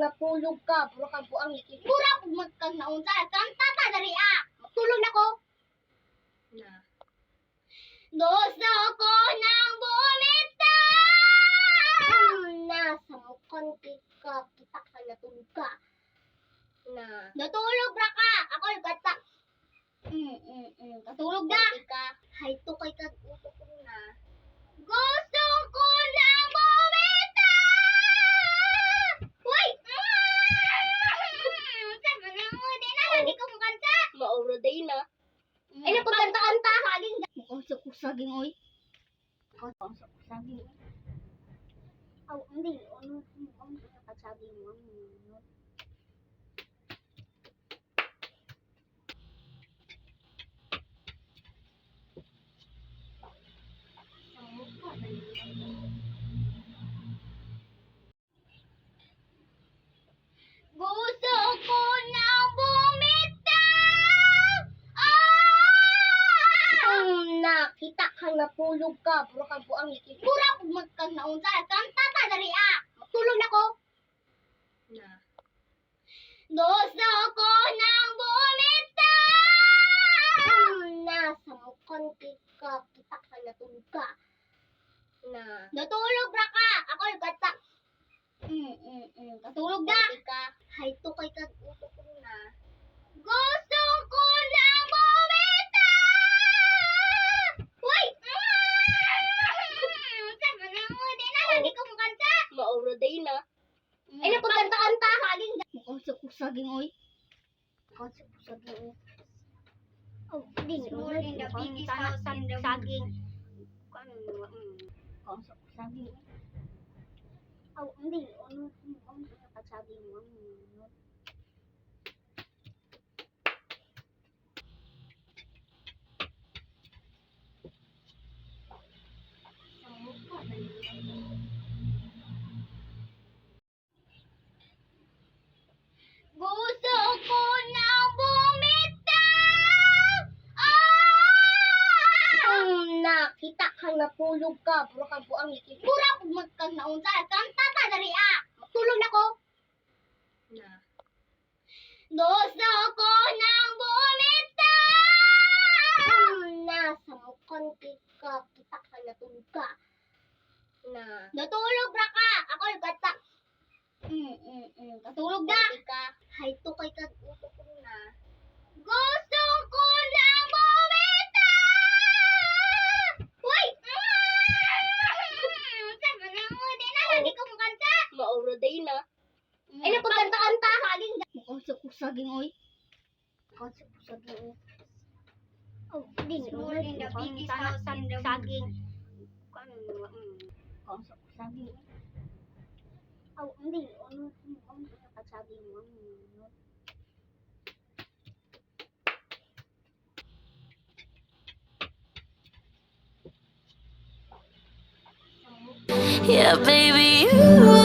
napulog ka, puro ka buang iki. Pura pug magkag naunsa, kanta ta dali ah. Magtulog na ko. Na. Gusto ko nang bumitaw. Nasa mukhang ka, kita ka natulog ka. Na. Natulog ra ka. Ako yung kata. Katulog na. Hay to kay kag uto ko na. Gusto ko nang bumitaw. Uy! Sama na mo din na. Hindi ko kanta. Mauro day na. Ay, napagkanta-kanta. Saging. Mukhang sa kusaging, oy. Mukhang sa kusaging. Aw, hindi. Ano? Mukhang sa kusaging mo. Gusto ko nang bumitaw! Nakita ka napulog ka, puro ka buang iki. Pura pug magkag naunsa, kanta ta dali ah. Magtulog na ko. Na. Gusto ko nang bumitaw! Nasa mukhang ka, kita ka natulog ka. Na. Natulog ra ka. Ako yung kata. Katulog na. Hay to kay kag uto ko na. Gusto ko nang bumitaw! Uy! Sama na mo din na. Hindi ko kanta. Mauro day na. Ay, napagkanta-kanta. Saging. Mukhang sa kusaging, oy. Mukhang sa kusaging, oy. Oh, hindi. Small in the biggest house in the saging. Mukhang sa kusaging, oy. Aw, hindi. Ano? Mukhang sa saging mo. Gusto ko nang bumitaw! Nakita ka napulog ka, puro ka buang iki. Pura pug magkag naunsa, kanta ta dali ah. Magtulog na ko. Na. Gusto ko nang bumitaw! Nasa mukhang ka, kita ka natulog ka. Na. Natulog ra ka. Ako yung kata. Katulog na. Hay to kay kag uto ko na. Gusto ko nang bumitaw! Uy! Sama na mo din na. Hindi ko kanta. Mauro day na. Ay, napagkanta-kanta. Saging. Mukhang sa kusaging, oy. Mukhang sa kusaging, oy. Oh, hindi. Small in the biggest house in the saging. Mukhang sa kusaging, oy. Aw, hindi. Ano? Mukhang sa saging mo. Yeah, baby, you